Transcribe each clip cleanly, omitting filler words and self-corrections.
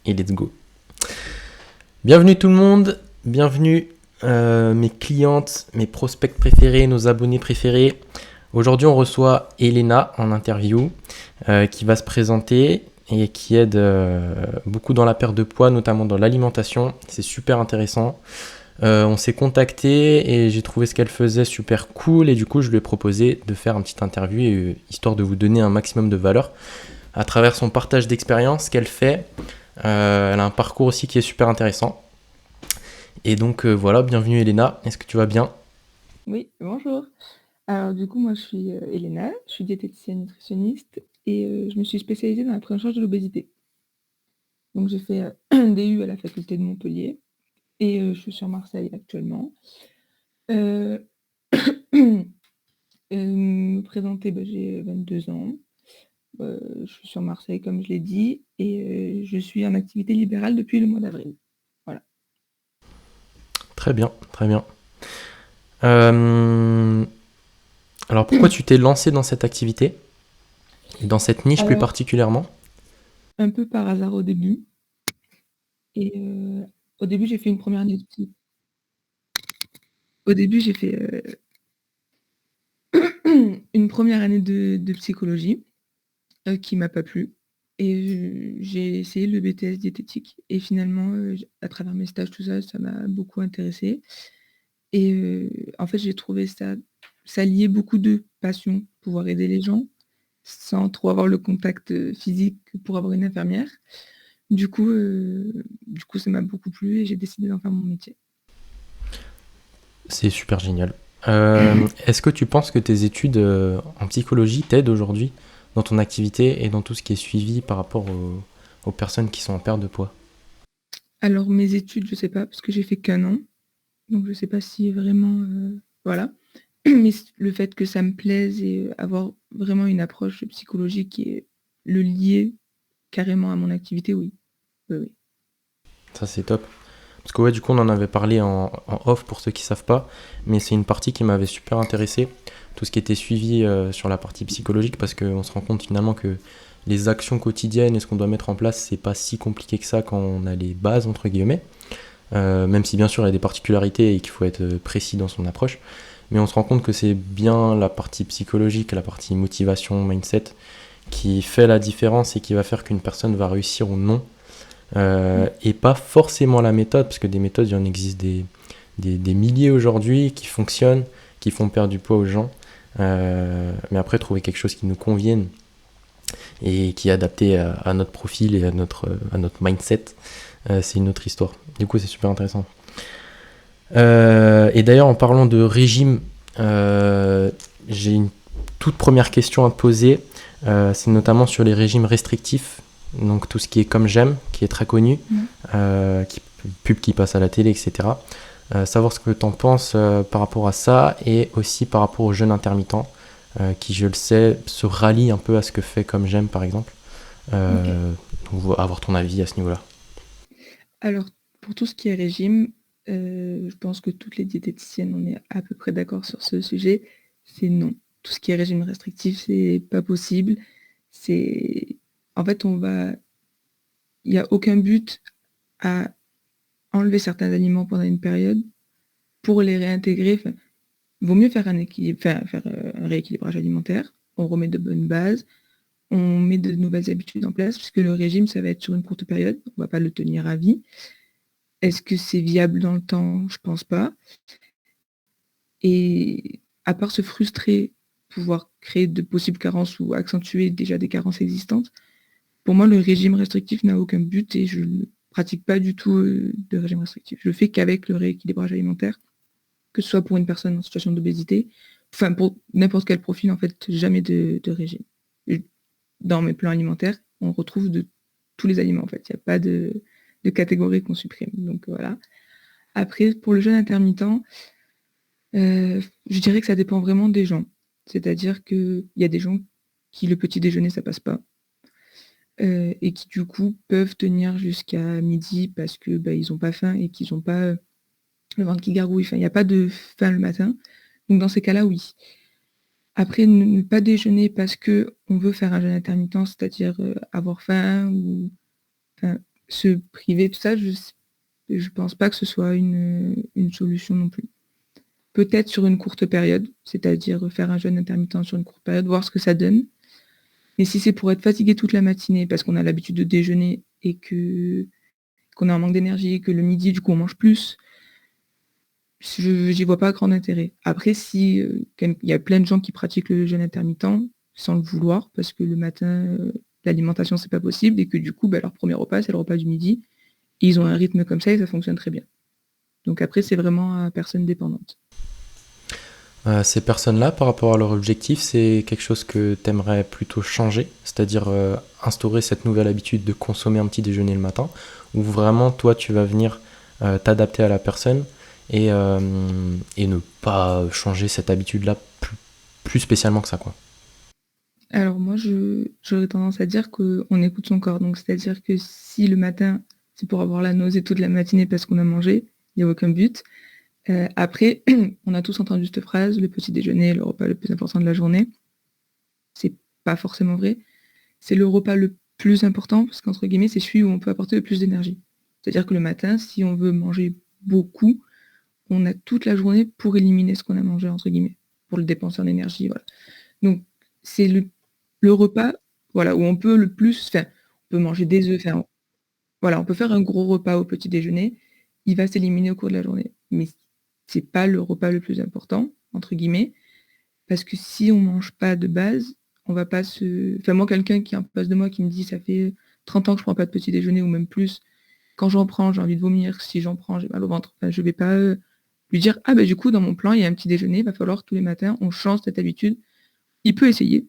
et let's go. Bienvenue tout le monde, bienvenue mes clientes, mes prospects préférés, nos abonnés préférés. Aujourd'hui on reçoit Elena en interview qui va se présenter et qui aide beaucoup dans la perte de poids, notamment dans l'alimentation. C'est super intéressant. On s'est contacté et j'ai trouvé ce qu'elle faisait super cool et du coup je lui ai proposé de faire une petite interview histoire de vous donner un maximum de valeur à travers son partage d'expérience qu'elle fait. Elle a un parcours aussi qui est super intéressant. Et donc voilà, bienvenue Elena, est-ce que tu vas bien? Oui, bonjour. Alors du coup, moi je suis Elena, je suis diététicienne nutritionniste et je me suis spécialisée dans la prise en charge de l'obésité. Donc j'ai fait un DU à la faculté de Montpellier et je suis sur Marseille actuellement. Heu, Me présenter, j'ai 22 ans. Je suis sur Marseille comme je l'ai dit et je suis en activité libérale depuis le mois d'avril. Voilà. Très bien, très bien. Euh, alors pourquoi tu t'es lancé dans cette activité et dans cette niche plus Alors, particulièrement? un peu par hasard au début et au début j'ai fait une première année de psy. Au début j'ai fait, une première année de psychologie, qui m'a pas plu et j'ai essayé le BTS diététique et finalement, j à travers mes stages, tout ça, ça m'a beaucoup intéressée et en fait, j'ai trouvé ça liait beaucoup de passion, pouvoir aider les gens, sans trop avoir le contact, physique que pour avoir une infirmière. Du coup, ça m'a beaucoup plu et j'ai décidé d'en faire mon métier. C'est super génial. Est-ce que tu penses que tes études en psychologie t'aident aujourd'hui dans ton activité et dans tout ce qui est suivi par rapport aux personnes qui sont en perte de poids? Alors mes études, je sais pas, parce que j'ai fait qu'1 an, donc je sais pas si vraiment, voilà. Mais le fait que ça me plaise et avoir vraiment une approche psychologique et le lier carrément à mon activité, oui. Oui, oui. Ça c'est top. Parce que ouais, du coup, on en avait parlé en off pour ceux qui savent pas, mais c'est une partie qui m'avait super intéressé, tout ce qui était suivi sur la partie psychologique, parce qu'on se rend compte finalement que les actions quotidiennes et ce qu'on doit mettre en place, c'est pas si compliqué que ça quand on a les bases, entre guillemets, même si bien sûr il y a des particularités et qu'il faut être précis dans son approche, mais on se rend compte que c'est bien la partie psychologique, la partie motivation, mindset, qui fait la différence et qui va faire qu'une personne va réussir ou non Mmh. et pas forcément la méthode, parce que des méthodes, il y en existe des milliers aujourd'hui qui fonctionnent, qui font perdre du poids aux gens. Mais après, trouver quelque chose qui nous convienne et qui est adapté à notre profil et à notre mindset, c'est une autre histoire. Du coup, c'est super intéressant. Et d'ailleurs, en parlant de régime, j'ai une toute première question à te poser. C'est notamment sur les régimes restrictifs, donc tout ce qui est comme j'aime, qui est très connu, Mmh. pub qui passe à la télé, etc. Savoir ce que tu en penses par rapport à ça et aussi par rapport aux jeûnes intermittents, qui, je le sais, se rallient un peu à ce que fait comme j'aime, par exemple. OK. Donc, avoir ton avis à ce niveau-là. Alors pour tout ce qui est régime, je pense que toutes les diététiciennes, on est à peu près d'accord sur ce sujet, c'est non. Tout ce qui est régime restrictif, c'est pas possible. C'est En fait, il y a aucun but à enlever certains aliments pendant une période pour les réintégrer. Enfin, vaut mieux faire un rééquilibrage alimentaire. On remet de bonnes bases, on met de nouvelles habitudes en place, puisque le régime, ça va être sur une courte période, on va pas le tenir à vie. Est-ce que c'est viable dans le temps? Je pense pas. Et à part se frustrer, pouvoir créer de possibles carences ou accentuer déjà des carences existantes, pour moi, le régime restrictif n'a aucun but et je ne pratique pas du tout, de régime restrictif. Je le fais qu'avec le rééquilibrage alimentaire, que ce soit pour une personne en situation d'obésité, enfin pour n'importe quel profil en fait, jamais de régime. Dans mes plans alimentaires, on retrouve de tous les aliments en fait, il y a pas de catégorie qu'on supprime, donc voilà. Après pour le jeûne intermittent, je dirais que ça dépend vraiment des gens. C'est-à-dire qu'il y a des gens qui le petit déjeuner ça passe pas, et qui du coup peuvent tenir jusqu'à midi parce que, ils ont pas faim et qu'ils ont pas, le ventre qui gargouille, enfin il y a pas de faim le matin, donc dans ces cas-là, oui. Après, ne pas déjeuner parce qu'on veut faire un jeûne intermittent, c'est-à-dire, avoir faim ou enfin, se priver, tout ça, je pense pas que ce soit une solution non plus. Peut-être sur une courte période, c'est-à-dire faire un jeûne intermittent sur une courte période, voir ce que ça donne. Mais si c'est pour être fatigué toute la matinée parce qu'on a l'habitude de déjeuner et qu'on a un manque d'énergie, que le midi, du coup, on mange plus, j'y vois pas grand intérêt. Après, si il y a plein de gens qui pratiquent le jeûne intermittent sans le vouloir, parce que le matin, l'alimentation, c'est pas possible, et que du coup, leur premier repas, c'est le repas du midi. Et ils ont un rythme comme ça et ça fonctionne très bien. Donc après, c'est vraiment à personne dépendante. Ces personnes-là, par rapport à leur objectif, c'est quelque chose que tu aimerais plutôt changer, c'est-à-dire instaurer cette nouvelle habitude de consommer un petit déjeuner le matin, ou vraiment toi tu vas venir t'adapter à la personne et ne pas changer cette habitude-là plus spécialement que ça, quoi. Alors moi, j'aurais tendance à dire qu'on écoute son corps. Donc c'est-à-dire que si le matin, c'est pour avoir la nausée toute la matinée parce qu'on a mangé, il n'y a aucun but. Après, on a tous entendu cette phrase, le petit déjeuner, le repas le plus important de la journée. C'est pas forcément vrai. C'est le repas le plus important parce qu'entre guillemets, c'est celui où on peut apporter le plus d'énergie. C'est-à-dire que le matin, si on veut manger beaucoup, on a toute la journée pour éliminer ce qu'on a mangé, entre guillemets, pour le dépenser en énergie. Voilà. Donc, c'est le repas voilà, où on peut le plus, enfin, on peut manger des œufs, enfin, voilà, on peut faire un gros repas au petit déjeuner, il va s'éliminer au cours de la journée. Mais c'est pas le repas le plus important, entre guillemets, parce que si on mange pas de base, on va pas se. Enfin, moi, quelqu'un qui est en face de moi qui me dit ça fait 30 ans que je prends pas de petit déjeuner ou même plus, quand j'en prends, j'ai envie de vomir, si j'en prends, j'ai mal au ventre. Enfin, je vais pas lui dire ah du coup dans mon plan il y a un petit déjeuner, il va falloir tous les matins on change cette habitude. Il peut essayer,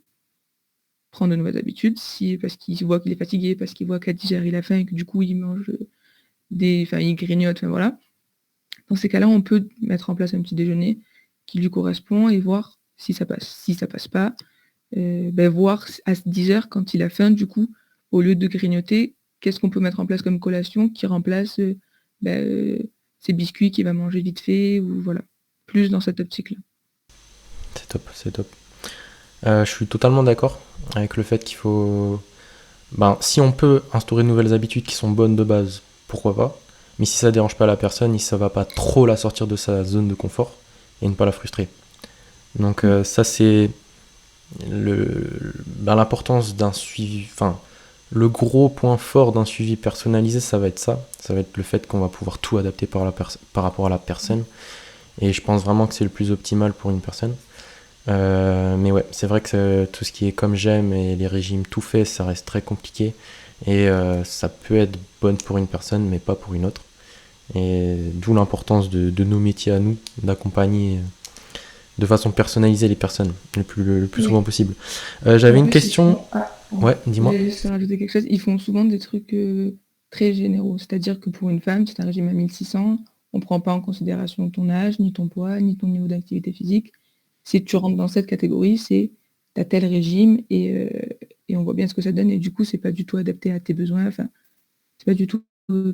prendre de nouvelles habitudes, si parce qu'il voit qu'il est fatigué, parce qu'il voit qu'à 10 heures il a faim et que du coup il mange enfin il grignote, enfin voilà. Dans ces cas-là, on peut mettre en place un petit déjeuner qui lui correspond et voir si ça passe. Si ça passe pas, voir à 10 heures quand il a faim, du coup, au lieu de grignoter, qu'est-ce qu'on peut mettre en place comme collation qui remplace ces biscuits qu'il va manger vite fait, ou voilà, plus dans cette optique-là. C'est top, c'est top. Je suis totalement d'accord avec le fait qu'il faut... Ben, si on peut instaurer de nouvelles habitudes qui sont bonnes de base, pourquoi pas. Mais si ça dérange pas la personne, si ça va pas trop la sortir de sa zone de confort et ne pas la frustrer. Donc ça c'est l'importance d'un suivi, enfin le gros point fort d'un suivi personnalisé, ça va être ça. Ça va être le fait qu'on va pouvoir tout adapter par rapport à la personne. Et je pense vraiment que c'est le plus optimal pour une personne. Mais ouais, c'est vrai que tout ce qui est comme j'aime et les régimes tout faits, ça reste très compliqué. Et ça peut être bonne pour une personne, mais pas pour une autre. Et d'où l'importance de nos métiers à nous, d'accompagner de façon personnalisée les personnes le plus souvent possible. J'avais En une plus, question. Ouais, je dis-moi. voulais juste rajouter quelque chose. Ils font souvent des trucs très généraux. C'est-à-dire que pour une femme, c'est un régime à 1600. On ne prend pas en considération ton âge, ni ton poids, ni ton niveau d'activité physique. Si tu rentres dans cette catégorie, c'est tu as tel régime et on voit bien ce que ça donne. Et du coup, c'est pas du tout adapté à tes besoins. Enfin, c'est pas du tout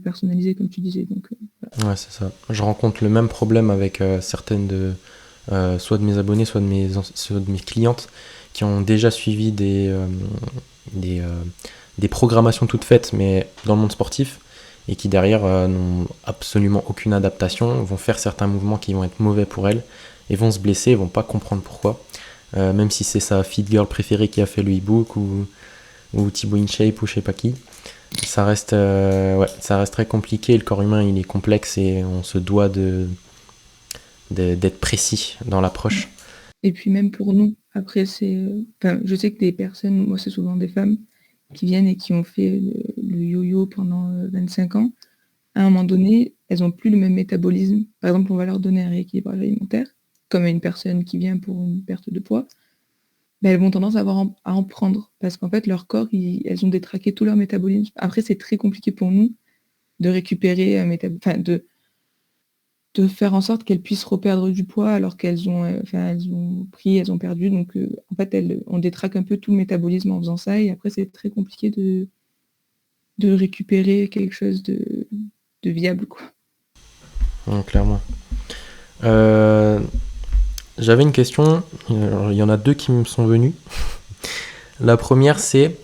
personnalisé, comme tu disais. Donc, voilà. Ouais, c'est ça. Je rencontre le même problème avec certaines soit de mes abonnés, soit de mes clientes qui ont déjà suivi des, euh, des programmations toutes faites, mais dans le monde sportif, et qui derrière n'ont absolument aucune adaptation, vont faire certains mouvements qui vont être mauvais pour elles, et vont se blesser, et vont pas comprendre pourquoi. Même si c'est sa fit girl préférée qui a fait le e-book, ou Thibaut InShape, ou je sais pas qui. Ça reste très compliqué, le corps humain il est complexe, et on se doit d'être précis dans l'approche. Et puis même pour nous, après, je sais que des personnes, moi c'est souvent des femmes, qui viennent et qui ont fait le yo-yo pendant 25 ans. À un moment donné, elles n'ont plus le même métabolisme. Par exemple, on va leur donner un rééquilibrage alimentaire, comme une personne qui vient pour une perte de poids. Elles vont tendance à en prendre, parce qu'en fait, leur corps, elles ont détraqué tout leur métabolisme. Après, c'est très compliqué pour nous de récupérer un métabolisme, de faire en sorte qu'elles puissent reperdre du poids alors qu'elles ont, elles ont pris, elles ont perdu. Donc, en fait, on détraque un peu tout le métabolisme en faisant ça. Et après, c'est très compliqué de récupérer quelque chose de viable, quoi. Clairement. Euh, J'avais une question. Alors, il y en a deux qui me sont venues. La première, c'est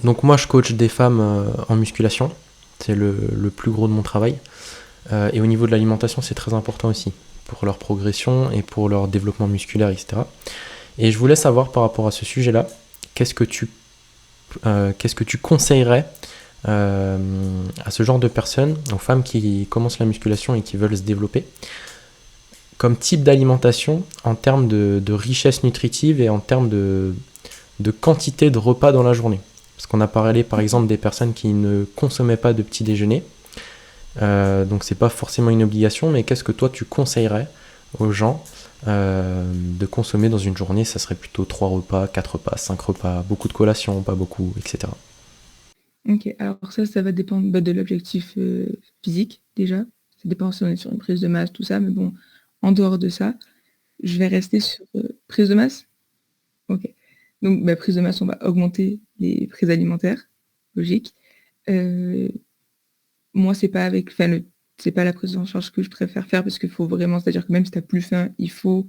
Donc moi, je coach des femmes en musculation. C'est le plus gros de mon travail. Et au niveau de l'alimentation, c'est très important aussi pour leur progression et pour leur développement musculaire, etc. Et je voulais savoir par rapport à ce sujet-là, qu'est-ce que tu conseillerais à ce genre de personnes, aux femmes qui commencent la musculation et qui veulent se développer, comme type d'alimentation en termes de richesse nutritive et en termes de quantité de repas dans la journée. Parce qu'on a parlé par exemple des personnes qui ne consommaient pas de petit déjeuner. Donc c'est pas forcément une obligation, mais qu'est-ce que toi tu conseillerais aux gens de consommer dans une journée? Ça serait plutôt 3 repas, 4 repas, 5 repas, beaucoup de collations, pas beaucoup, etc. Ok, alors ça va dépendre de l'objectif physique déjà. Ça dépend si on est sur une prise de masse, tout ça, mais bon, en dehors de ça, je vais rester sur prise de masse. Ok. Donc, prise de masse, on va augmenter les prises alimentaires, logique. Moi, c'est pas c'est pas la prise en charge que je préfère faire parce qu'il faut vraiment, c'est-à-dire que même si tu n'as plus faim, il faut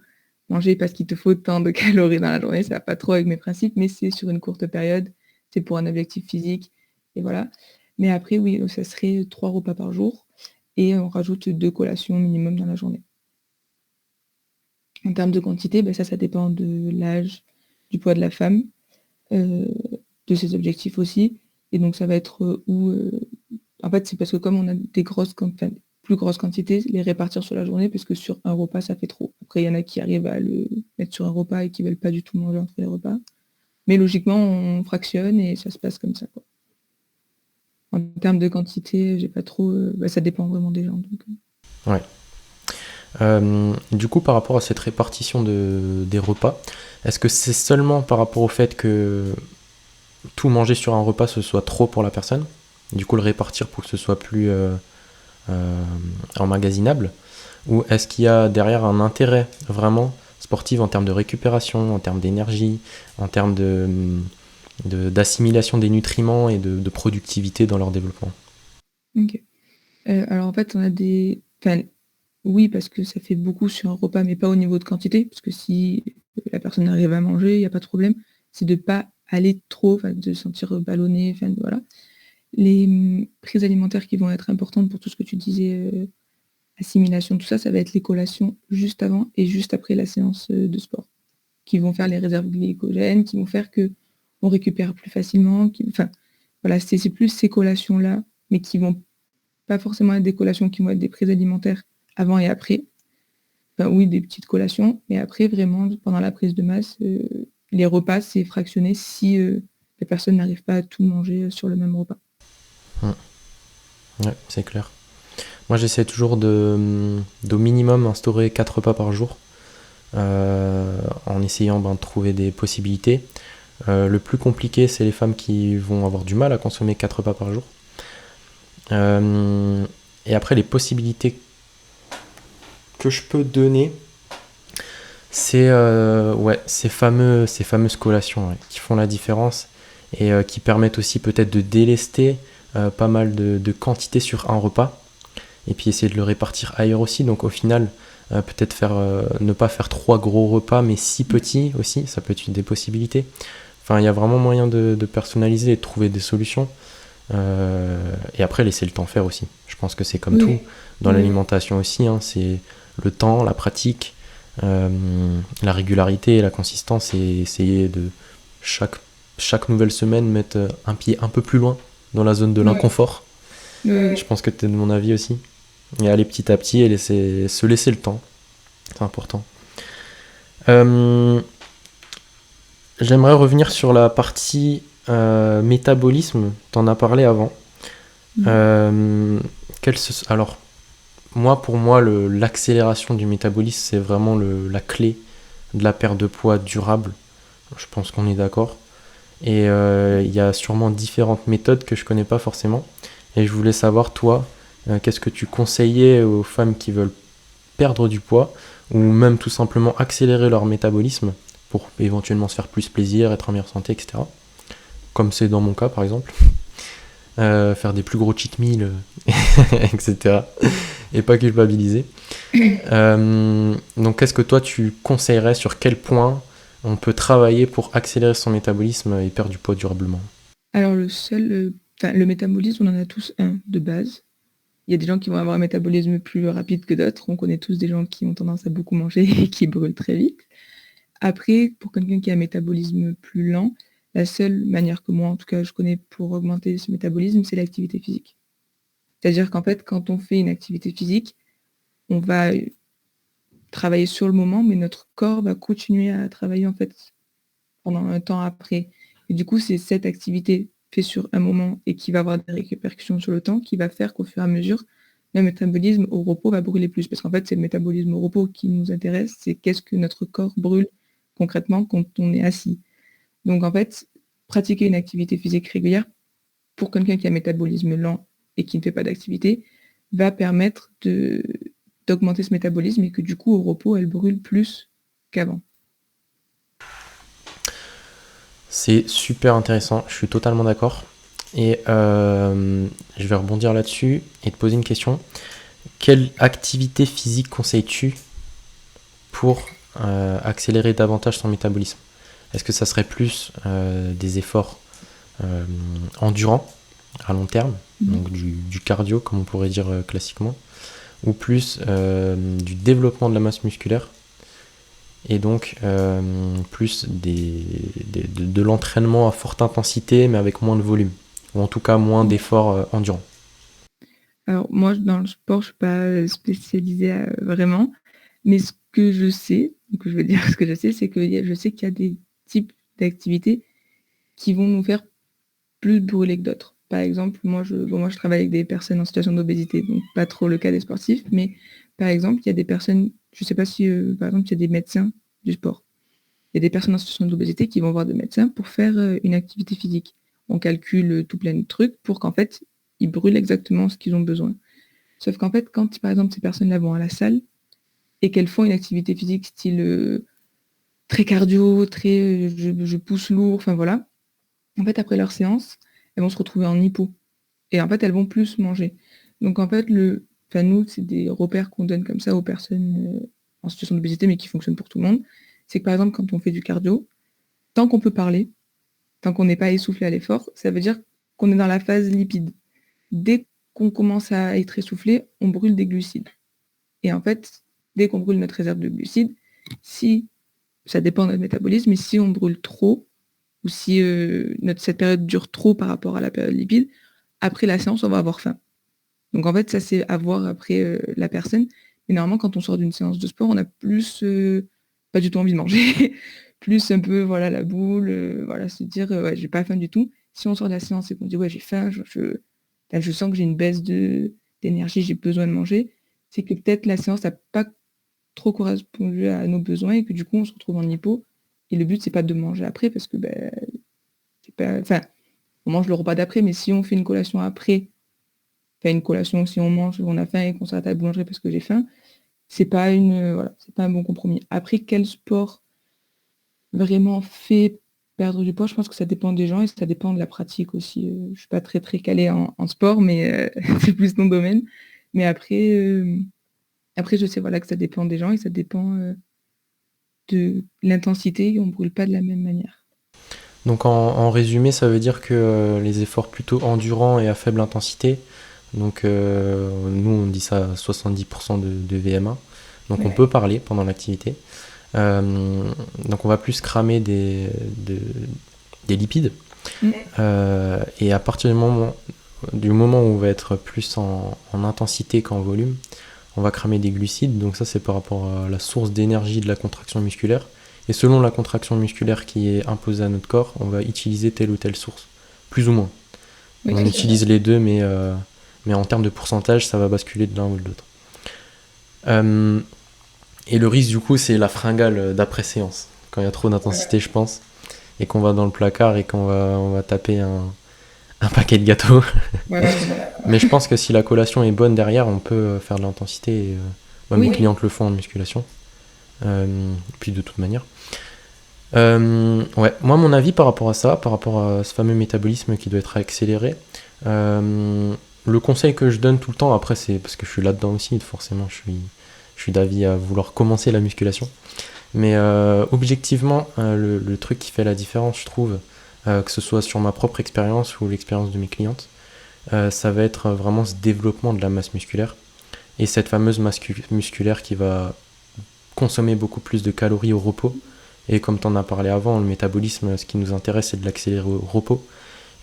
manger parce qu'il te faut tant de calories dans la journée. Ça va pas trop avec mes principes, mais c'est sur une courte période. C'est pour un objectif physique. Et voilà. Mais après, oui, ça serait 3 repas par jour et on rajoute 2 collations minimum dans la journée. En termes de quantité, ça dépend de l'âge, du poids de la femme, de ses objectifs aussi. Et donc, ça va être en fait, c'est parce que comme on a des plus grosses quantités, les répartir sur la journée, parce que sur un repas, ça fait trop. Après, il y en a qui arrivent à le mettre sur un repas et qui ne veulent pas du tout manger entre les repas. Mais logiquement, on fractionne et ça se passe comme ça, quoi. En termes de quantité, j'ai pas trop. Ça dépend vraiment des gens. Donc. Ouais. Du coup, par rapport à cette répartition des repas, est-ce que c'est seulement par rapport au fait que tout manger sur un repas ce soit trop pour la personne, du coup le répartir pour que ce soit plus emmagasinable, ou est-ce qu'il y a derrière un intérêt vraiment sportif en termes de récupération, en termes d'énergie, en termes d'assimilation des nutriments et de productivité dans leur développement? Ok. Alors en fait, on a des. Enfin, oui, parce que ça fait beaucoup sur un repas, mais pas au niveau de quantité, parce que si la personne arrive à manger, il n'y a pas de problème. C'est de ne pas aller trop, de se sentir ballonné, voilà. Les prises alimentaires qui vont être importantes pour tout ce que tu disais, assimilation, tout ça, ça va être les collations juste avant et juste après la séance de sport, qui vont faire les réserves glycogènes, qui vont faire que on récupère plus facilement. Voilà, c'est plus ces collations-là, mais qui vont pas forcément être des collations qui vont être des prises alimentaires avant et après. Oui, des petites collations, mais après, vraiment, pendant la prise de masse, les repas, c'est fractionné si la personne n'arrive pas à tout manger sur le même repas. Ouais, c'est clair. Moi, j'essaie toujours d'au minimum instaurer 4 repas par jour, en essayant de trouver des possibilités. Le plus compliqué, c'est les femmes qui vont avoir du mal à consommer 4 repas par jour. Et après, les possibilités que je peux donner, c'est ces fameuses collations qui font la différence et qui permettent aussi peut-être de délester pas mal de quantité sur un repas et puis essayer de le répartir ailleurs aussi. Donc au final, peut-être ne pas faire 3 gros repas mais 6 petits aussi, ça peut être une des possibilités. Enfin, il y a vraiment moyen de personnaliser et de trouver des solutions. Et après, laisser le temps faire aussi. Je pense que c'est comme tout dans l'alimentation aussi. C'est le temps, la pratique, la régularité et la consistance et essayer de chaque nouvelle semaine mettre un pied un peu plus loin dans la zone de l'inconfort. Je pense que tu es de mon avis aussi. Et aller petit à petit et se laisser le temps. C'est important. J'aimerais revenir sur la partie métabolisme. Tu en as parlé avant. Alors, pour moi, l'accélération du métabolisme, c'est vraiment la clé de la perte de poids durable. Je pense qu'on est d'accord. Et il y a sûrement différentes méthodes que je connais pas forcément. Et je voulais savoir, toi, qu'est-ce que tu conseillais aux femmes qui veulent perdre du poids ou même tout simplement accélérer leur métabolisme pour éventuellement se faire plus plaisir, être en meilleure santé, etc. Comme c'est dans mon cas, par exemple. Faire des plus gros cheat meals, etc. Et pas culpabiliser. Donc, qu'est-ce que toi, tu conseillerais, sur quel point on peut travailler pour accélérer son métabolisme et perdre du poids durablement? Alors le métabolisme, on en a tous un de base. Il y a des gens qui vont avoir un métabolisme plus rapide que d'autres. On connaît tous des gens qui ont tendance à beaucoup manger et qui brûlent très vite. Après, pour quelqu'un qui a un métabolisme plus lent, la seule manière que moi, en tout cas, je connais pour augmenter ce métabolisme, c'est l'activité physique. C'est-à-dire qu'en fait, quand on fait une activité physique, on va travailler sur le moment, mais notre corps va continuer à travailler en fait pendant un temps après. Et du coup, c'est cette activité faite sur un moment et qui va avoir des répercussions sur le temps qui va faire qu'au fur et à mesure, le métabolisme au repos va brûler plus. Parce qu'en fait, c'est le métabolisme au repos qui nous intéresse, c'est qu'est-ce que notre corps brûle concrètement quand on est assis. Donc en fait, pratiquer une activité physique régulière pour quelqu'un qui a un métabolisme lent et qui ne fait pas d'activité va permettre d'augmenter ce métabolisme et que du coup, au repos, elle brûle plus qu'avant. C'est super intéressant, je suis totalement d'accord. Et je vais rebondir là-dessus et te poser une question. Quelle activité physique conseilles-tu pour accélérer davantage son métabolisme? Est-ce que ça serait plus des efforts endurants à long terme, donc du cardio comme on pourrait dire classiquement, ou plus du développement de la masse musculaire et donc plus de l'entraînement à forte intensité mais avec moins de volume, ou en tout cas moins d'efforts endurants? Alors moi, dans le sport, je ne suis pas spécialisée vraiment, mais ce que je sais, donc je vais dire ce que je sais, c'est que je sais qu'il y a des types d'activités qui vont nous faire plus brûler que d'autres. Par exemple, moi je travaille avec des personnes en situation d'obésité, donc pas trop le cas des sportifs, mais par exemple, il y a des personnes, je ne sais pas si par exemple il y a des médecins du sport. Il y a des personnes en situation d'obésité qui vont voir des médecins pour faire une activité physique. On calcule tout plein de trucs pour qu'en fait, ils brûlent exactement ce qu'ils ont besoin. Sauf qu'en fait, quand par exemple ces personnes-là vont à la salle et qu'elles font une activité physique style très cardio, très je pousse lourd, enfin voilà, en fait après leur séance, elles vont se retrouver en hypo. Et en fait, elles vont plus manger. Donc en fait, nous, c'est des repères qu'on donne comme ça aux personnes en situation d'obésité, mais qui fonctionnent pour tout le monde. C'est que par exemple, quand on fait du cardio, tant qu'on peut parler, tant qu'on n'est pas essoufflé à l'effort, ça veut dire qu'on est dans la phase lipide. Dès qu'on commence à être essoufflé, on brûle des glucides. Et en fait, dès qu'on brûle notre réserve de glucides, si ça dépend de notre métabolisme, mais si on brûle trop, ou si cette période dure trop par rapport à la période lipide, après la séance, on va avoir faim. Donc en fait, ça c'est à voir après la personne. Mais normalement, quand on sort d'une séance de sport, on a plus pas du tout envie de manger, plus un peu voilà la boule, voilà se dire ouais, j'ai pas faim du tout. Si on sort de la séance et qu'on dit ouais j'ai faim, là, je sens que j'ai une baisse d'énergie, j'ai besoin de manger, c'est que peut-être la séance n'a pas trop correspondu à nos besoins et que du coup on se retrouve en hypo. Et le but c'est pas de manger après parce que c'est pas, enfin on mange le repas d'après, mais si on fait une collation après, enfin une collation, si on mange, on a faim et qu'on s'arrête à la boulangerie parce que j'ai faim, c'est pas un bon compromis. Après, quel sport vraiment fait perdre du poids, je pense que ça dépend des gens et ça dépend de la pratique aussi. Je suis pas très très calée en sport, mais c'est plus mon domaine. Mais après, je sais voilà que ça dépend des gens et ça dépend de l'intensité. On brûle pas de la même manière. Donc en résumé, ça veut dire que les efforts plutôt endurants et à faible intensité, donc nous on dit ça à 70% de VMA, donc on Ouais. peut parler pendant l'activité. Donc on va plus cramer des lipides. Mm. Et à partir du moment où on va être plus en intensité qu'en volume, on va cramer des glucides. Donc ça c'est par rapport à la source d'énergie de la contraction musculaire. Et selon la contraction musculaire qui est imposée à notre corps, on va utiliser telle ou telle source, plus ou moins. Oui, On tout à utilise les deux, mais en termes de pourcentage, ça va basculer de l'un ou de l'autre. Et le risque du coup, c'est la fringale d'après séance, quand il y a trop d'intensité, je pense, et qu'on va dans le placard et on va taper un paquet de gâteaux. Voilà, c'est ça. Mais je pense que si la collation est bonne derrière, on peut faire de l'intensité. Et, moi, mes Oui, clientes le font en musculation. Puis de toute manière. Ouais, moi, mon avis par rapport à ça, par rapport à ce fameux métabolisme qui doit être accéléré, le conseil que je donne tout le temps, après, c'est parce que je suis là-dedans aussi, forcément, je suis d'avis à vouloir commencer la musculation. Mais objectivement, le truc qui fait la différence, je trouve, que ce soit sur ma propre expérience ou l'expérience de mes clientes, ça va être vraiment ce développement de la masse musculaire et cette fameuse masse musculaire qui va consommer beaucoup plus de calories au repos. Et comme tu en as parlé avant, le métabolisme, ce qui nous intéresse, c'est de l'accélérer au repos.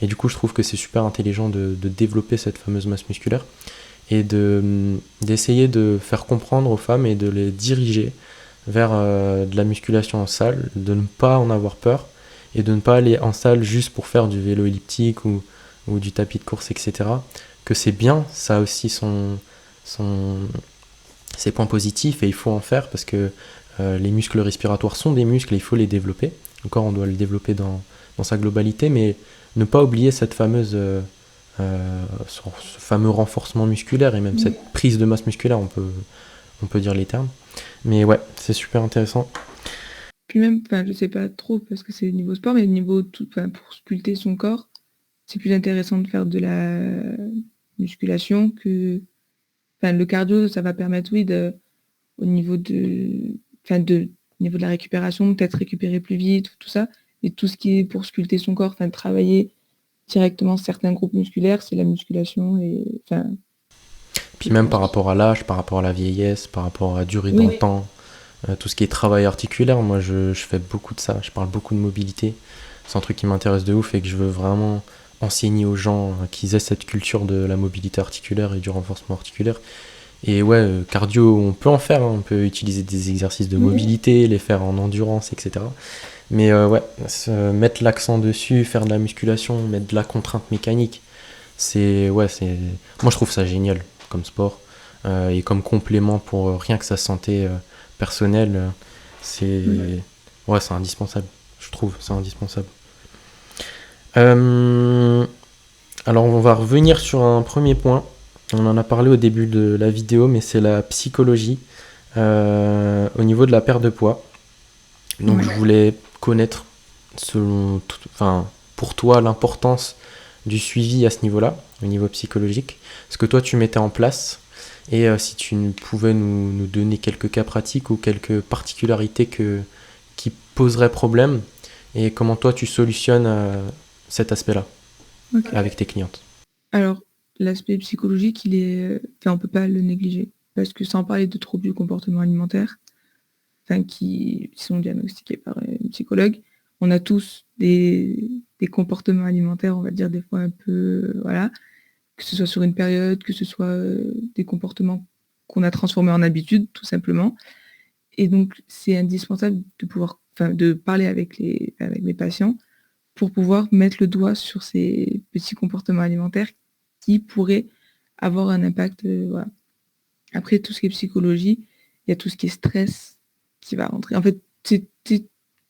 Et du coup, je trouve que c'est super intelligent de développer cette fameuse masse musculaire et d'essayer de faire comprendre aux femmes et de les diriger vers de la musculation en salle, de ne pas en avoir peur et de ne pas aller en salle juste pour faire du vélo elliptique ou du tapis de course, etc. Que c'est bien, ça a aussi son, ses points positifs et il faut en faire parce que les muscles respiratoires sont des muscles et il faut les développer. Le corps, on doit le développer dans sa globalité, mais ne pas oublier cette ce fameux renforcement musculaire et même cette prise de masse musculaire, on peut dire les termes. Mais ouais, c'est super intéressant. Puis même, je sais pas trop parce que c'est niveau sport, mais niveau tout, pour sculpter son corps, c'est plus intéressant de faire de la musculation que, le cardio, ça va permettre, oui, au niveau au niveau de la récupération, peut-être récupérer plus vite, tout ça. Et tout ce qui est pour sculpter son corps, travailler directement certains groupes musculaires, c'est la musculation et, Puis même par rapport à l'âge, par rapport à la vieillesse, par rapport à la durée dans le temps, tout ce qui est travail articulaire, moi je fais beaucoup de ça, je parle beaucoup de mobilité. C'est un truc qui m'intéresse de ouf et que je veux vraiment enseigner aux gens qu'ils aient cette culture de la mobilité articulaire et du renforcement articulaire. Et ouais, cardio, on peut en faire, hein, on peut utiliser des exercices de mobilité, les faire en endurance, etc. Mais ouais, mettre l'accent dessus, faire de la musculation, mettre de la contrainte mécanique, moi je trouve ça génial comme sport et comme complément pour rien que sa santé personnelle, c'est ouais, c'est indispensable, je trouve, c'est indispensable. Alors on va revenir sur un premier point. On en a parlé au début de la vidéo, mais c'est la psychologie au niveau de la perte de poids. Donc je voulais connaître pour toi l'importance du suivi à ce niveau-là, au niveau psychologique, ce que toi tu mettais en place et si tu pouvais nous donner quelques cas pratiques ou quelques particularités qui poseraient problème et comment toi tu solutionnes cet aspect-là avec tes clientes. Alors, l'aspect psychologique, on peut pas le négliger parce que sans parler de troubles du comportement alimentaire, qui sont diagnostiqués par une psychologue, on a tous des comportements alimentaires, on va dire des fois un peu, voilà, que ce soit sur une période, que ce soit des comportements qu'on a transformés en habitudes, tout simplement. Et donc, c'est indispensable de pouvoir, de parler avec mes patients pour pouvoir mettre le doigt sur ces petits comportements alimentaires qui pourraient avoir un impact. Voilà. Après, tout ce qui est psychologie, il y a tout ce qui est stress qui va rentrer. En fait, c'est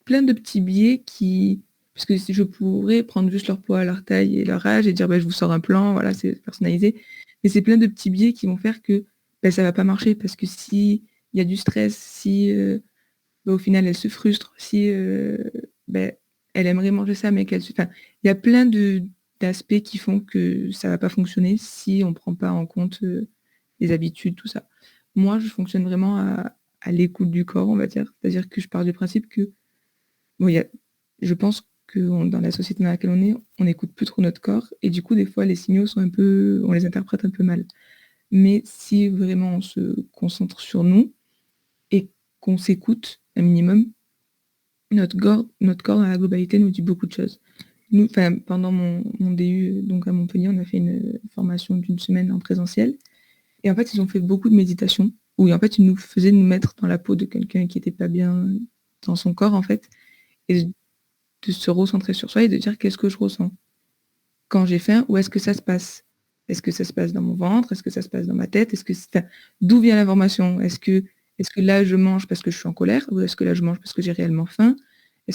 plein de petits biais qui... Parce que je pourrais prendre juste leur poids, leur taille et leur âge et dire je vous sors un plan, voilà, c'est personnalisé. Mais c'est plein de petits biais qui vont faire que ça va pas marcher parce que si il y a du stress, si au final elle se frustre, si elle aimerait manger ça, mais il y a plein d'aspects qui font que ça va pas fonctionner si on prend pas en compte les habitudes, tout ça. Moi, je fonctionne vraiment à l'écoute du corps, on va dire. C'est-à-dire que je pars du principe que, je pense que dans la société dans laquelle on n'écoute plus trop notre corps, et du coup, des fois, les signaux sont on les interprète un peu mal. Mais si vraiment on se concentre sur nous et qu'on s'écoute un minimum, notre corps dans la globalité nous dit beaucoup de choses. Nous, pendant mon DU donc à Montpellier, on a fait une formation d'une semaine en présentiel. Et en fait, ils ont fait beaucoup de méditation où en fait, ils nous faisaient nous mettre dans la peau de quelqu'un qui n'était pas bien dans son corps, en fait, et de se recentrer sur soi et de dire qu'est-ce que je ressens quand j'ai faim, où est-ce que ça se passe? Est-ce que ça se passe dans mon ventre? Est-ce que ça se passe dans ma tête? D'où vient l'information? Est-ce que là, je mange parce que je suis en colère? Ou est-ce que là, je mange parce que j'ai réellement faim? Il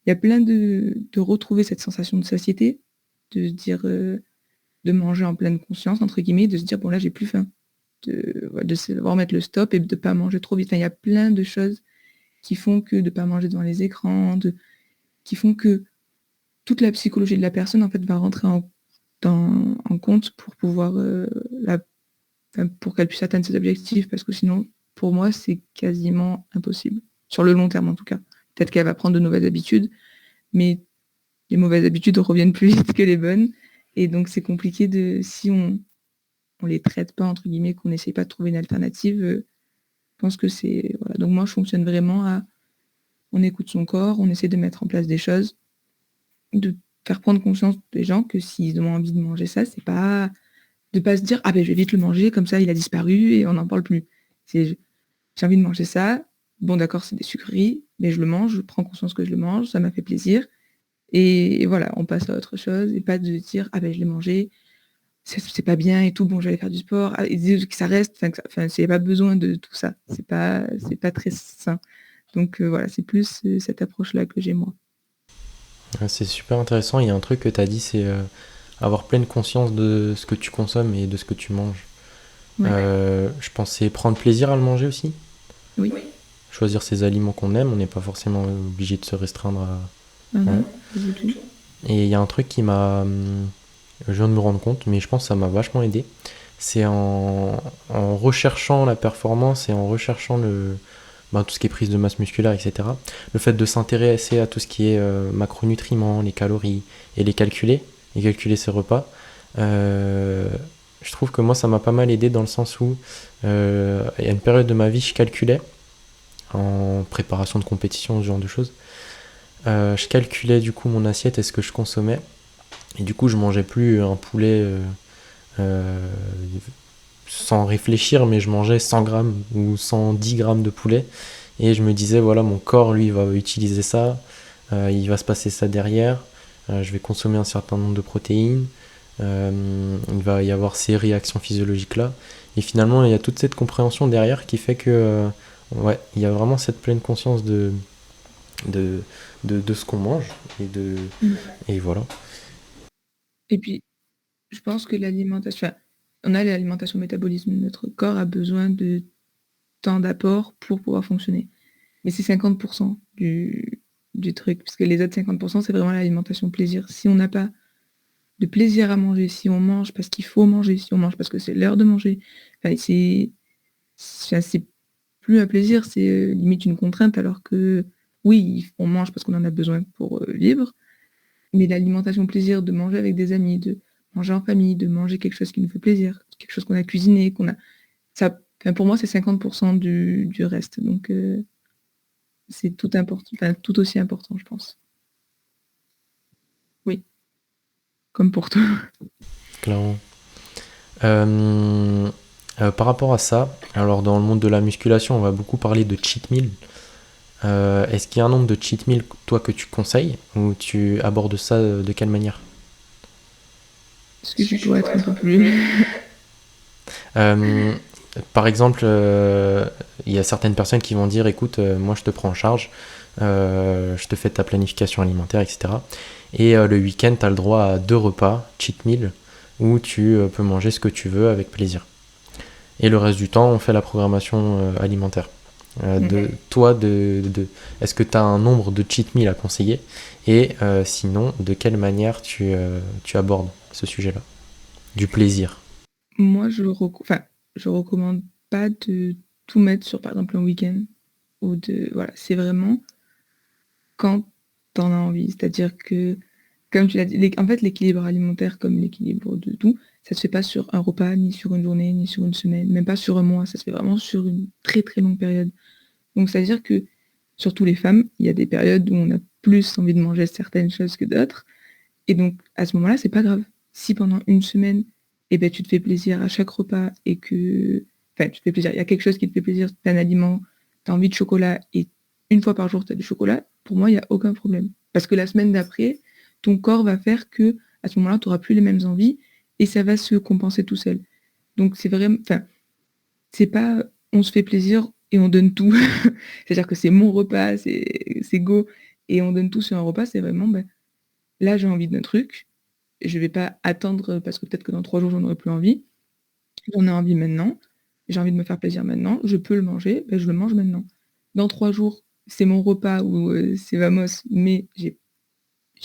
y a plein de retrouver cette sensation de satiété, de se dire, de manger en pleine conscience, entre guillemets, de se dire, bon, là, j'ai plus faim. De savoir mettre le stop et de ne pas manger trop vite. Il y a plein de choses qui font que de ne pas manger devant les écrans, qui font que toute la psychologie de la personne, en fait, va rentrer en compte pour pouvoir pour qu'elle puisse atteindre ses objectifs, parce que sinon, pour moi, c'est quasiment impossible. Sur le long terme, en tout cas. Peut-être qu'elle va prendre de nouvelles habitudes, mais il les mauvaises habitudes reviennent plus vite que les bonnes. Et donc, c'est compliqué si on les traite pas, entre guillemets, qu'on n'essaye pas de trouver une alternative. Je pense que c'est, voilà. Donc, moi, je fonctionne vraiment on écoute son corps, on essaie de mettre en place des choses, de faire prendre conscience des gens que s'ils ont envie de manger ça, c'est pas de pas se dire ah ben je vais vite le manger, comme ça il a disparu et on n'en parle plus. C'est j'ai envie de manger ça, bon d'accord c'est des sucreries, mais je le mange, je prends conscience que je le mange, ça m'a fait plaisir. Et voilà, on passe à autre chose et pas de dire ah ben je l'ai mangé, c'est pas bien et tout, bon j'allais faire du sport, et que ça reste, enfin c'est pas besoin de tout ça, c'est pas très sain. Donc voilà, c'est plus cette approche-là que j'ai moi. C'est super intéressant. Il y a un truc que tu as dit, c'est avoir pleine conscience de ce que tu consommes et de ce que tu manges. Ouais. Je pensais prendre plaisir à le manger aussi. Oui. Choisir ses aliments qu'on aime. On n'est pas forcément obligé de se restreindre à. Ah Ouais. non, pas du tout. Et il y a un truc qui m'a. Je viens de me rendre compte, mais je pense que ça m'a vachement aidé. C'est en recherchant la performance et en recherchant tout ce qui est prise de masse musculaire, etc. Le fait de s'intéresser à tout ce qui est macronutriments, les calories, et calculer ses repas, je trouve que moi ça m'a pas mal aidé dans le sens où il y a une période de ma vie je calculais, en préparation de compétition, ce genre de choses. Je calculais du coup mon assiette et ce que je consommais. Et du coup je mangeais plus un poulet euh, sans réfléchir, mais je mangeais 100 grammes ou 110 grammes de poulet. Et je me disais, voilà, mon corps, lui, va utiliser ça, il va se passer ça derrière, je vais consommer un certain nombre de protéines, il va y avoir ces réactions physiologiques-là. Et finalement, il y a toute cette compréhension derrière qui fait que, ouais, il y a vraiment cette pleine conscience de, de ce qu'on mange. Mm. Et voilà. Et puis, je pense que l'alimentation, enfin, on a l'alimentation métabolisme, notre corps a besoin de tant d'apports pour pouvoir fonctionner. Mais c'est 50% du truc, puisque les autres 50%, c'est vraiment l'alimentation plaisir. Si on n'a pas de plaisir à manger, si on mange parce qu'il faut manger, si on mange parce que c'est l'heure de manger, enfin, c'est plus un plaisir, c'est limite une contrainte, alors que oui, on mange parce qu'on en a besoin pour vivre, mais l'alimentation plaisir de manger avec des amis, de manger en famille, de manger quelque chose qui nous fait plaisir, quelque chose qu'on a cuisiné, ça, enfin, pour moi, c'est 50% du reste. Donc, c'est tout important, enfin, tout aussi important, je pense. Oui, comme pour toi. Clairement. Euh, Par rapport à ça, alors dans le monde de la musculation, on va beaucoup parler de cheat meal. Est-ce qu'il y a un nombre de cheat meal, toi, que tu conseilles ou tu abordes ça de quelle manière? Est-ce que tu pourrais être un peu plus... Euh, Par exemple, il y a certaines personnes qui vont dire, écoute, moi je te prends en charge, je te fais ta planification alimentaire, etc. Et le week-end, tu as le droit à 2 repas, cheat meal, où tu peux manger ce que tu veux avec plaisir. Et le reste du temps, on fait la programmation alimentaire. Toi, est-ce que tu as un nombre de cheat meal à conseiller? Et sinon, de quelle manière tu abordes ce sujet-là? Du plaisir. Moi, enfin, je recommande pas de tout mettre sur, par exemple, un week-end. Voilà, c'est vraiment quand t'en as envie. C'est-à-dire que, comme tu l'as dit, en fait, l'équilibre alimentaire, comme l'équilibre de tout, ça se fait pas sur un repas, ni sur une journée, ni sur une semaine, même pas sur un mois. Ça se fait vraiment sur une très très longue période. Donc, c'est-à-dire que, surtout les femmes, il y a des périodes où on a plus envie de manger certaines choses que d'autres. Et donc, à ce moment-là, c'est pas grave. Si pendant une semaine, eh ben, tu te fais plaisir à chaque repas et que. Enfin, tu te fais plaisir. Il y a quelque chose qui te fait plaisir, t'as un aliment, t'as envie de chocolat et une fois par jour, t'as du chocolat, pour moi, il n'y a aucun problème. Parce que la semaine d'après, ton corps va faire que, à ce moment-là, tu n'auras plus les mêmes envies et ça va se compenser tout seul. Donc, c'est vraiment. Enfin, c'est pas on se fait plaisir et on donne tout. C'est-à-dire que c'est mon repas, c'est go et on donne tout sur un repas, c'est vraiment, ben, là, j'ai envie d'un truc, je vais pas attendre parce que peut-être que dans 3 jours, j'en aurai plus envie. J'en ai envie maintenant, j'ai envie de me faire plaisir maintenant, je peux le manger, ben, je le mange maintenant. Dans 3 jours, c'est mon repas ou c'est vamos, mais j'ai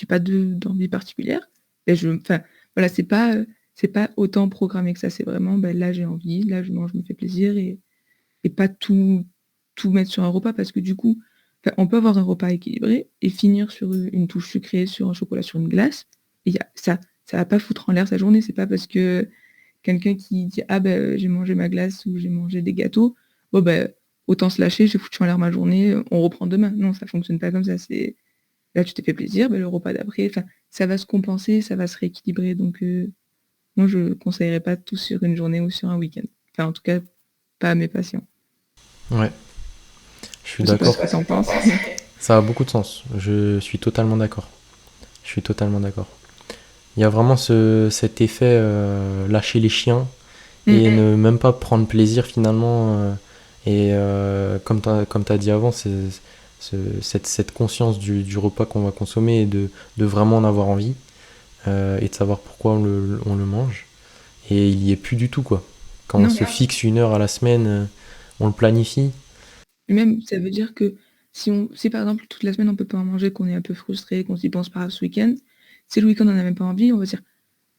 pas d'envie particulière. Ben, enfin, voilà, c'est pas autant programmé que ça. C'est vraiment, ben, là, j'ai envie, là, je mange, je me fais plaisir et pas tout mettre sur un repas parce que du coup, Enfin, on peut avoir un repas équilibré et finir sur une touche sucrée, sur un chocolat, sur une glace. Et ça va pas foutre en l'air sa journée. C'est pas parce que quelqu'un qui dit ah ben j'ai mangé ma glace ou j'ai mangé des gâteaux, bon ben autant se lâcher, j'ai foutu en l'air ma journée, on reprend demain. Non, ça fonctionne pas comme ça. C'est là tu t'es fait plaisir, ben, le repas d'après, enfin ça va se compenser, ça va se rééquilibrer. Donc moi je conseillerais pas tout sur une journée ou sur un week-end. Enfin en tout cas pas à mes patients. Ouais, je suis Je sais pas d'accord. ce que t'en penses. Ça a beaucoup de sens. Je suis totalement d'accord. Je suis totalement d'accord. Il y a vraiment cet effet lâcher les chiens et Mm. ne même pas prendre plaisir finalement. Comme tu as dit avant, cette conscience du repas qu'on va consommer et de vraiment en avoir envie et de savoir pourquoi on le mange. Et il y est plus du tout, quoi. Quand on Non. se fixe une heure à la semaine, on le planifie. Et même, ça veut dire que si par exemple toute la semaine on peut pas en manger, qu'on est un peu frustré, qu'on s'y pense pas ce week-end, si le week-end on n'a même pas envie, on va se dire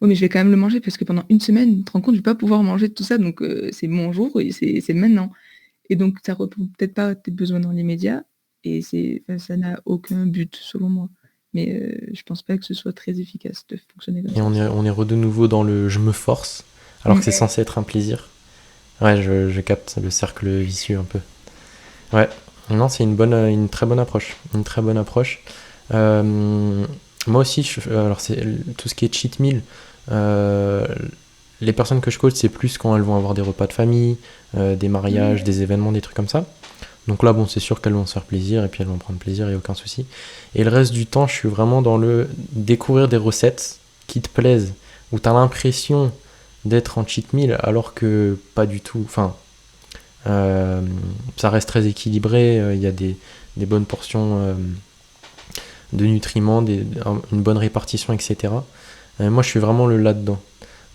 oh mais je vais quand même le manger parce que pendant une semaine, tu te rends compte, je vais pas pouvoir manger tout ça, donc c'est mon jour et c'est maintenant. Et donc ça répond peut-être pas à tes besoins dans l'immédiat et enfin, ça n'a aucun but selon moi. Mais je pense pas que ce soit très efficace de fonctionner comme Et ça. on est de nouveau dans le je me force, alors que Mm. c'est censé être un plaisir. Ouais, je capte le cercle vicieux un peu. Ouais, non, c'est une très bonne approche. Une très bonne approche. Euh, Moi aussi, alors c'est tout ce qui est cheat meal. euh, les personnes que je coach, c'est plus quand elles vont avoir des repas de famille, des mariages, des événements, des trucs comme ça. Donc là, bon, c'est sûr qu'elles vont se faire plaisir et puis elles vont prendre plaisir, il n'y a aucun souci. Et le reste du temps, je suis vraiment dans le découvrir des recettes qui te plaisent, où tu as l'impression d'être en cheat meal alors que pas du tout. Enfin, ça reste très équilibré, il y a des bonnes portions de nutriments, une bonne répartition, etc. Moi, je suis vraiment là-dedans.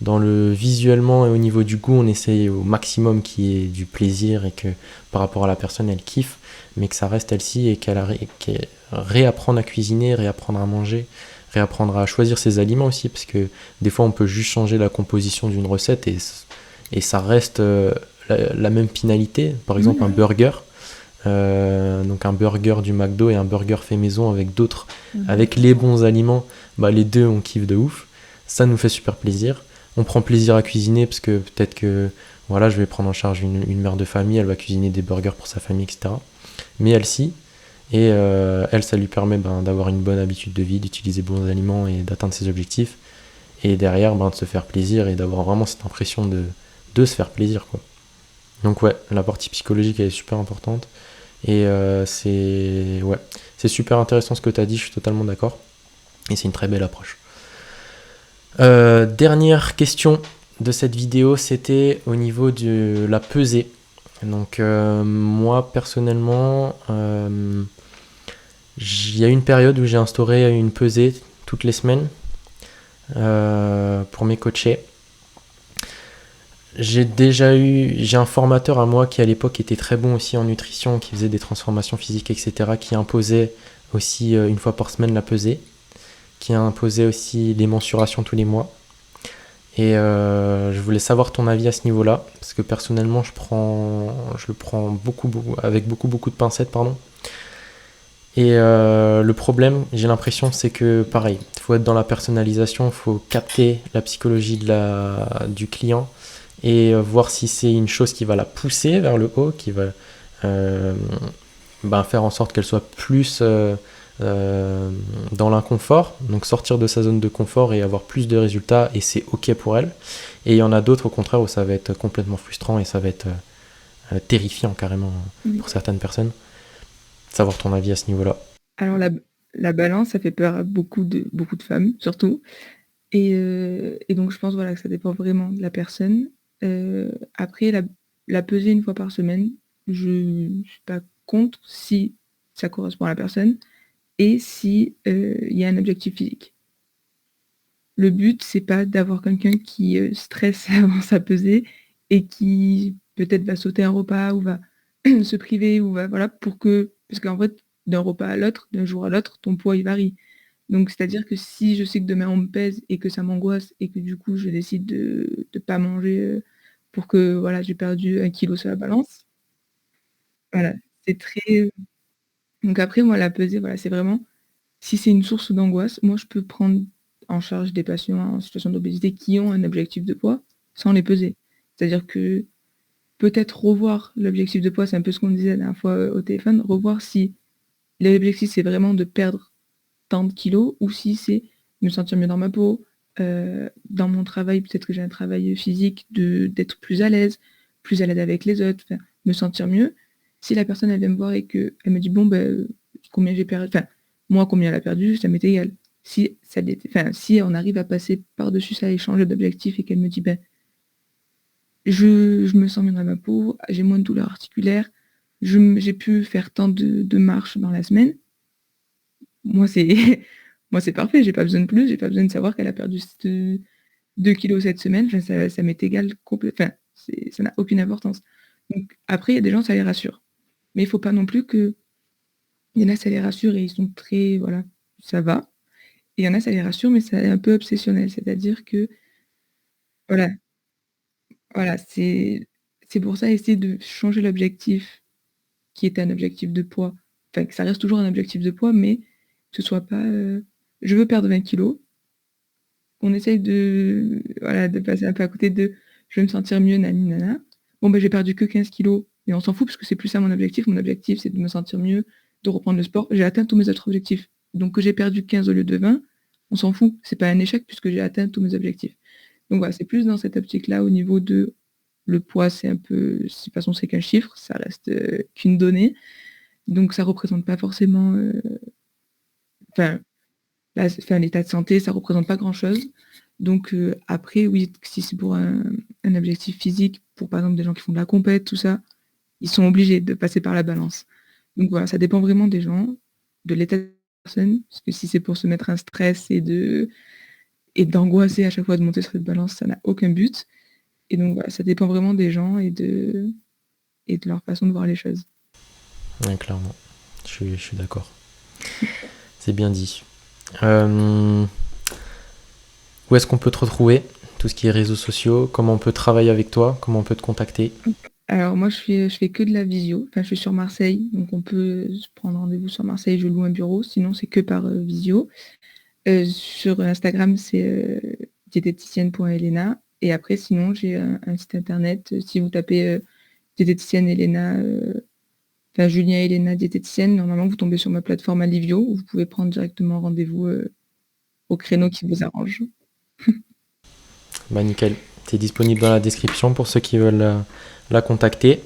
Dans le visuellement et au niveau du goût, on essaye au maximum qu'il y ait du plaisir et que par rapport à la personne, elle kiffe, mais que ça reste elle-ci et qu'elle réapprendre à cuisiner, réapprendre à manger, réapprendre à choisir ses aliments aussi, parce que des fois, on peut juste changer la composition d'une recette et ça reste la même finalité. Par exemple, un burger. Donc un burger du McDo et un burger fait maison avec d'autres, avec les bons aliments, bah les deux on kiffe de ouf. Ça nous fait super plaisir. On prend plaisir à cuisiner parce que peut-être que voilà, je vais prendre en charge une mère de famille, elle va cuisiner des burgers pour sa famille, etc. Mais elle si, et elle, ça lui permet d'avoir une bonne habitude de vie, d'utiliser de bons aliments et d'atteindre ses objectifs. Et derrière, de se faire plaisir et d'avoir vraiment cette impression de se faire plaisir, quoi. Donc ouais, la partie psychologique elle est super importante. Et c'est super intéressant ce que tu as dit, je suis totalement d'accord. Et c'est une très belle approche. Dernière question de cette vidéo, c'était au niveau de la pesée. Donc moi personnellement, il y a une période où j'ai instauré une pesée toutes les semaines pour mes coachés. J'ai un formateur à moi qui à l'époque était très bon aussi en nutrition, qui faisait des transformations physiques, etc., qui imposait aussi une fois par semaine la pesée, qui imposait aussi les mensurations tous les mois. Et je voulais savoir ton avis à ce niveau-là, parce que personnellement, je le prends avec beaucoup de pincettes, pardon. Et le problème, j'ai l'impression, c'est que pareil, il faut être dans la personnalisation, il faut capter la psychologie du client et voir si c'est une chose qui va la pousser vers le haut, qui va euh, faire en sorte qu'elle soit plus dans l'inconfort, donc sortir de sa zone de confort et avoir plus de résultats, et c'est ok pour elle. Et il y en a d'autres au contraire où ça va être complètement frustrant et ça va être terrifiant carrément pour certaines personnes. Savoir ton avis à ce niveau-là. Alors la balance, ça fait peur à beaucoup de femmes, surtout. Et donc je pense voilà, que ça dépend vraiment de la personne. Après, la peser une fois par semaine, je ne suis pas contre si ça correspond à la personne et si il y a un objectif physique. Le but, c'est pas d'avoir quelqu'un qui stresse avant sa pesée et qui peut-être va sauter un repas ou va se priver ou va voilà parce qu'en fait d'un repas à l'autre, d'un jour à l'autre, ton poids il varie. Donc c'est-à-dire que si je sais que demain on me pèse et que ça m'angoisse et que du coup je décide de ne pas manger pour que voilà j'ai perdu 1 kilo sur la balance, voilà, c'est très Donc après, moi, la pesée, voilà, c'est vraiment, si c'est une source d'angoisse, moi, je peux prendre en charge des patients en situation d'obésité qui ont un objectif de poids sans les peser. C'est-à-dire que peut-être revoir l'objectif de poids, c'est un peu ce qu'on disait la dernière fois au téléphone, revoir si l'objectif, c'est vraiment de perdre tant de kilos ou si c'est me sentir mieux dans ma peau, dans mon travail, peut-être que j'ai un travail physique, d'être plus à l'aise avec les autres, me sentir mieux. Si la personne, elle vient me voir et qu'elle me dit, bon, ben, combien j'ai perdu, moi, combien elle a perdu, ça m'est égal. Si on arrive à passer par-dessus ça et changer d'objectif et qu'elle me dit, ben, je me sens mieux dans ma peau, j'ai moins de douleurs articulaires, j'ai pu faire tant de marches dans la semaine, moi, c'est moi, c'est parfait, j'ai pas besoin de plus, j'ai pas besoin de savoir qu'elle a perdu 2 kilos cette semaine, ça m'est égal ça n'a aucune importance. Donc après, il y a des gens, ça les rassure. Mais il faut pas non plus que il y en a, ça les rassure et ils sont très voilà, ça va. Et il y en a, ça les rassure, mais c'est un peu obsessionnel. C'est-à-dire que voilà, c'est pour ça, essayer de changer l'objectif qui était un objectif de poids, que ça reste toujours un objectif de poids, mais que ce soit pas, je veux perdre 20 kilos, on essaye de passer un peu à côté de je veux me sentir mieux, nani, nana. Bon, ben, j'ai perdu que 15 kilos, mais on s'en fout parce que c'est plus ça mon objectif. Mon objectif, c'est de me sentir mieux, de reprendre le sport. J'ai atteint tous mes autres objectifs. Donc, que j'ai perdu 15 au lieu de 20, on s'en fout. C'est pas un échec puisque j'ai atteint tous mes objectifs. Donc, voilà, c'est plus dans cette optique-là au niveau de le poids, c'est un peu, de toute façon, c'est qu'un chiffre, ça reste qu'une donnée. Donc, ça représente pas forcément, l'état de santé, ça représente pas grand-chose. Donc après, oui, si c'est pour un objectif physique, pour par exemple des gens qui font de la compète, tout ça, ils sont obligés de passer par la balance. Donc voilà, ça dépend vraiment des gens, de l'état de la personne, parce que si c'est pour se mettre un stress et d'angoisser à chaque fois de monter sur cette balance, ça n'a aucun but. Et donc voilà, ça dépend vraiment des gens et de leur façon de voir les choses. Ouais, clairement, je suis d'accord. C'est bien dit. Où est-ce qu'on peut te retrouver? Tout ce qui est réseaux sociaux, comment on peut travailler avec toi, comment on peut te contacter? Alors moi, je fais que de la visio. Enfin, je suis sur Marseille, donc on peut se prendre rendez-vous sur Marseille, je loue un bureau. Sinon, c'est que par visio. Sur Instagram, c'est diététicienne.elena. Et après, sinon, j'ai un site internet. Si vous tapez diététicienne Elena, Julien Elena diététicienne, normalement, vous tombez sur ma plateforme Alivio, où vous pouvez prendre directement rendez-vous au créneau qui vous arrange. Bah nickel, c'est disponible dans la description pour ceux qui veulent la contacter.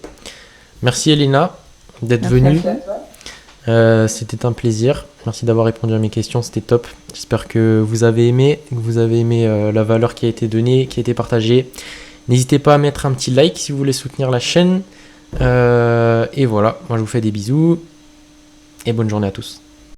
Merci Elena d'être venue. C'était un plaisir. Merci d'avoir répondu à mes questions, c'était top. J'espère que vous avez aimé, la valeur qui a été donnée, qui a été partagée. N'hésitez pas à mettre un petit like si vous voulez soutenir la chaîne. Et voilà, moi je vous fais des bisous et bonne journée à tous.